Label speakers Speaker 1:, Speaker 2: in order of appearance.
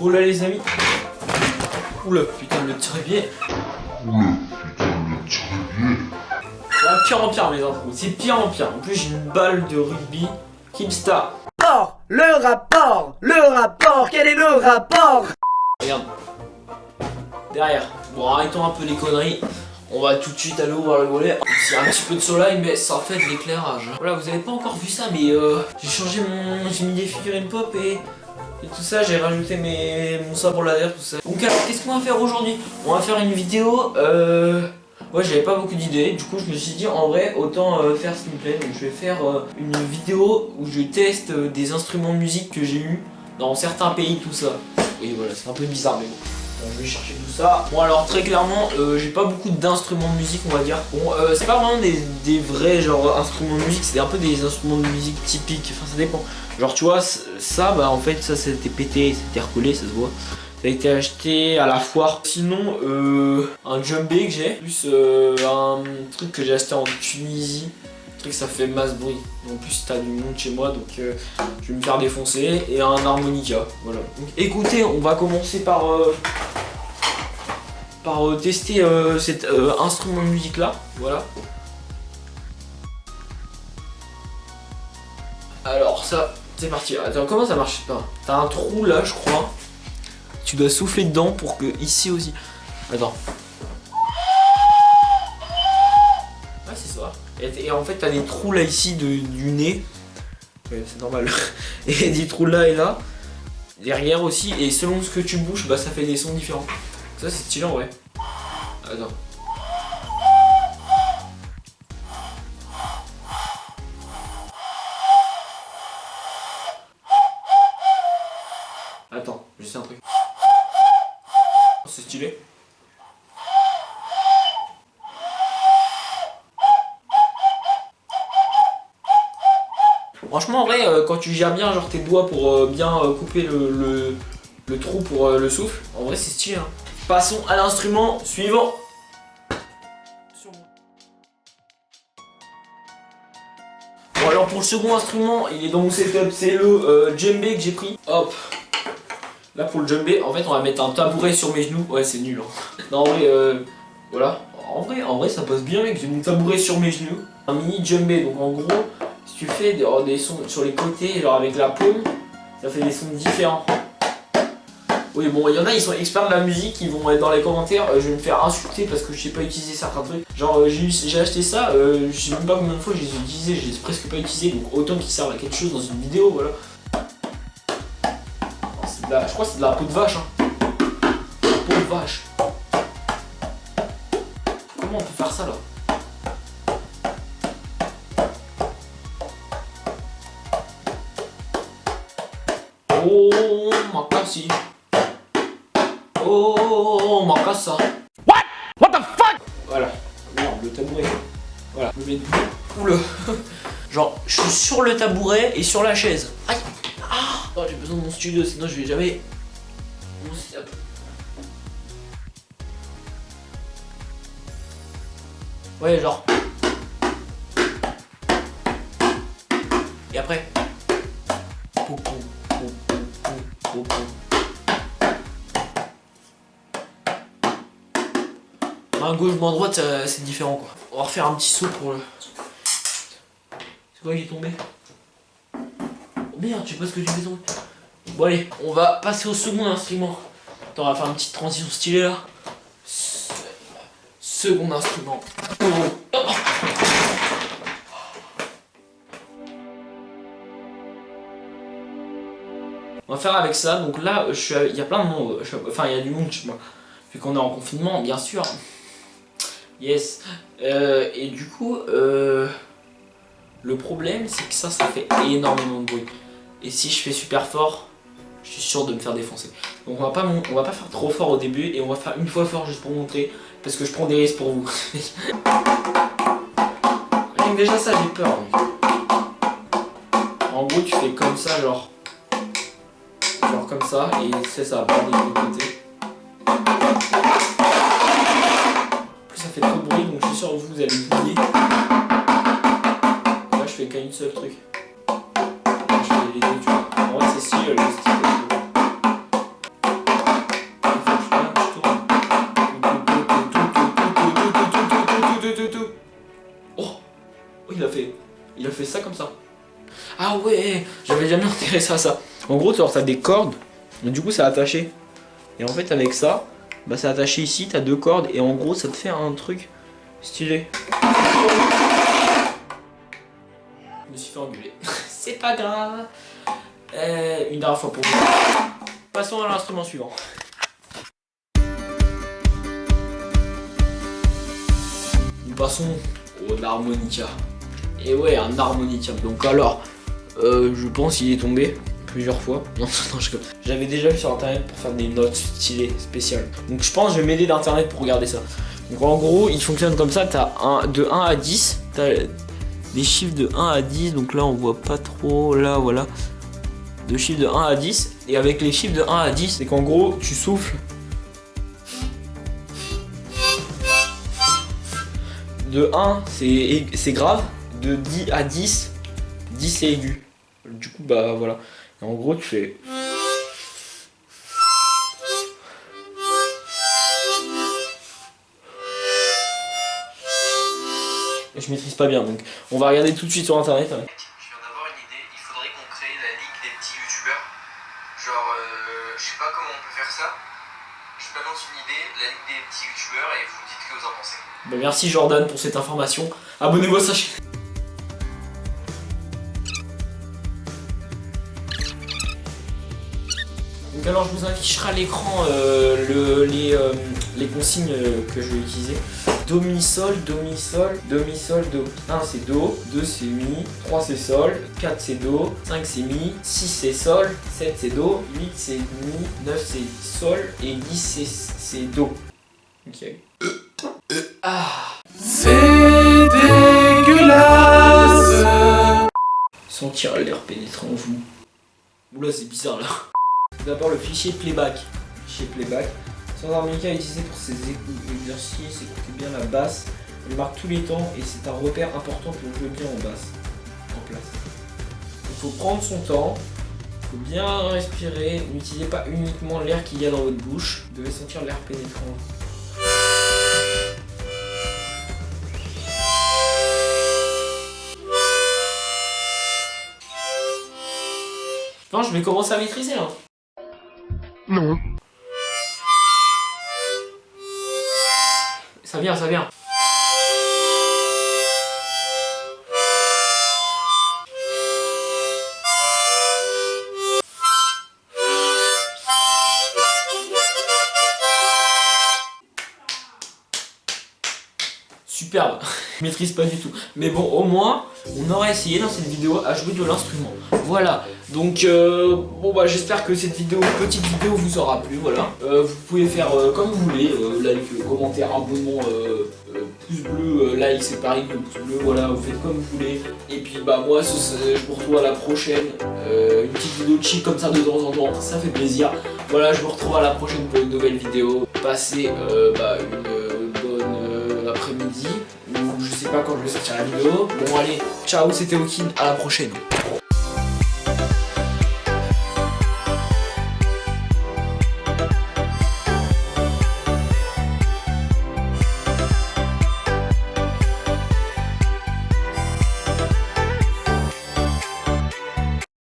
Speaker 1: Oh là les amis. Oula, putain le trépied. C'est pire en pire mes intros, c'est pire en pire. En plus j'ai une balle de rugby Keemstar.
Speaker 2: Le rapport, quel est le rapport?
Speaker 1: Regarde. Derrière. Bon arrêtons un peu les conneries. On va tout de suite aller ouvrir le volet. Il y a un petit peu de soleil mais ça fait de l'éclairage. Voilà, vous avez pas encore vu ça mais j'ai changé j'ai mis des figurines pop et tout ça, j'ai rajouté mon sabre laser, tout ça. Donc alors qu'est-ce qu'on va faire aujourd'hui? On va faire une vidéo, ouais j'avais pas beaucoup d'idées, du coup je me suis dit en vrai autant faire ce qui me plaît. Donc je vais faire une vidéo où je teste des instruments de musique que j'ai eu dans certains pays, tout ça. Oui voilà, c'est un peu bizarre mais bon. Je vais chercher tout ça. Bon alors très clairement j'ai pas beaucoup d'instruments de musique on va dire. Bon c'est pas vraiment des vrais genre instruments de musique, c'est un peu des instruments de musique typiques, enfin ça dépend. Genre tu vois ça bah en fait ça c'était pété, c'était recollé, ça se voit. Ça a été acheté à la foire. Sinon un djembé que j'ai, plus un truc que j'ai acheté en Tunisie. Que ça fait masse bruit. En plus t'as du monde chez moi donc je vais me faire défoncer. Et un harmonica, voilà. Donc écoutez, on va commencer par tester cet instrument de musique là, voilà. Alors ça, c'est parti. Attends, comment ça marche pas? T'as un trou là je crois. Tu dois souffler dedans pour que ici aussi. Attends. Ah c'est ça. Et en fait t'as des trous là ici du nez. Ouais, c'est normal. Et des trous là et là. Derrière aussi. Et selon ce que tu bouges, bah ça fait des sons différents. Ça c'est stylé en vrai. Attends. Attends, je sais un truc. C'est stylé. Franchement en vrai quand tu gères bien genre tes doigts pour bien couper le trou pour le souffle, en vrai c'est stylé hein. Passons à l'instrument suivant. Bon alors pour le second instrument il est dans mon setup, c'est le djembé que j'ai pris. Hop. Là pour le djembé en fait on va mettre un tabouret sur mes genoux. Ouais c'est nul hein. Non en vrai voilà. En vrai ça passe bien mec, j'ai mon tabouret sur mes genoux. Un mini djembé donc en gros si tu fais des sons sur les côtés genre avec la paume, ça fait des sons différents. Oui bon il y en a ils sont experts de la musique, ils vont être dans les commentaires, je vais me faire insulter parce que je sais pas utiliser certains trucs. Genre j'ai acheté ça, je sais même pas combien de fois je les ai utilisés, je les ai presque pas utilisés, donc autant qu'ils servent à quelque chose dans une vidéo, voilà. Je crois que c'est de la peau de vache hein. Peau de vache. Comment on peut faire ça là? Oh ma cassi. Oh ma cassa.
Speaker 2: What the fuck?
Speaker 1: Voilà. Merde, le tabouret. Voilà. Je vais mettre... Oula. Genre, je suis sur le tabouret et sur la chaise. Aïe. Ah. Oh, j'ai besoin de mon studio, sinon je vais jamais... Mon setup. Ouais, genre. Et après. Pou, pou, pou, pou, pou, pou, pou. Main gauche, main droite, c'est différent quoi. On va refaire un petit saut pour le... C'est quoi qui est tombé? Oh merde, je sais pas ce que tu fais tomber. Bon allez, on va passer au second instrument. Attends, on va faire une petite transition stylée là. Second instrument. Oh. On va faire avec ça, donc là, il y a plein de monde, enfin il y a du monde chez moi. Vu qu'on est en confinement, bien sûr. Yes. Et du coup, le problème c'est que ça fait énormément de bruit. Et si je fais super fort, je suis sûr de me faire défoncer. Donc on va pas faire trop fort au début et on va faire une fois fort juste pour montrer. Parce que je prends des risques pour vous. Rien que déjà ça j'ai peur. En gros tu fais comme ça genre comme ça et c'est ça, va des deux côtés. Ça fait trop de bruit donc je suis sûr que vous allez oublier. Là je fais qu'un seul truc. Je fais les deux tu vois. En vrai c'est stylé le style. Ah ouais, j'avais jamais intéressé à ça. En gros, t'as des cordes, et du coup, c'est attaché. Et en fait, avec ça, bah, c'est attaché ici, t'as 2 cordes, et en gros, ça te fait un truc stylé. Je me suis fait engueuler. C'est pas grave. Une dernière fois pour vous. Passons à l'instrument suivant. Nous passons au harmonica. Et ouais, un harmonica. Donc alors, je pense qu'il est tombé plusieurs fois. Non, j'avais déjà vu sur internet pour faire des notes stylées, spéciales. Donc je pense que je vais m'aider d'internet pour regarder ça. Donc en gros, il fonctionne comme ça. T'as de 1 à 10. T'as des chiffres de 1 à 10. Donc là, on voit pas trop. Là, voilà. De chiffres de 1 à 10. Et avec les chiffres de 1 à 10, c'est qu'en gros, tu souffles. De 1, c'est grave. De 10 à 10, 10 c'est aigu. Du coup, bah voilà. Et en gros, tu fais. Je maîtrise pas bien, donc on va regarder tout de suite sur internet.
Speaker 3: Je viens d'avoir une idée, il faudrait qu'on crée la ligue des petits youtubeurs. Genre, je sais pas comment on peut faire ça. Je balance une idée, la ligue des petits youtubeurs, et vous dites ce que vous en pensez.
Speaker 1: Bah merci Jordan pour cette information. Abonnez-vous à sa chaîne. Donc alors je vous afficherai à l'écran les consignes que je vais utiliser. Do, mi, sol, do, mi, sol, do, mi, sol, do. 1 c'est do, 2 c'est mi, 3 c'est sol, 4 c'est do, 5 c'est mi, 6 c'est sol, 7 c'est do, 8 c'est mi, 9 c'est sol et 10 c'est do. Ok.
Speaker 2: C'est dégueulasse.
Speaker 1: Sentir l'air pénétrant en vous. Oula c'est bizarre là. D'abord le fichier playback. Fichier playback. Sans harmonica utilisé pour ces exercices, écoutez bien la basse. Elle marque tous les temps et c'est un repère important pour jouer bien en basse. En place. Il faut prendre son temps. Il faut bien respirer. N'utilisez pas uniquement l'air qu'il y a dans votre bouche. Vous devez sentir l'air pénétrant en vous. Non, je vais commencer à maîtriser là.
Speaker 2: Non.
Speaker 1: Ça vient, ça vient. Superbe. Je maîtrise pas du tout. Mais bon, au moins, on aura essayé dans cette vidéo à jouer de l'instrument. Voilà. Donc, bon bah j'espère que cette vidéo, petite vidéo, vous aura plu. Voilà. Vous pouvez faire comme vous voulez. Like, commentaire, abonnement, pouce bleu, like, c'est pareil que le pouce bleu. Voilà, vous faites comme vous voulez. Et puis bah moi, je vous retrouve à la prochaine. Une petite vidéo chill comme ça de temps en temps. Ça fait plaisir. Voilà, je vous retrouve à la prochaine pour une nouvelle vidéo. Passez une bonne après-midi. Ou je sais pas quand je vais sortir la vidéo. Bon allez, ciao, c'était Okin, à la prochaine.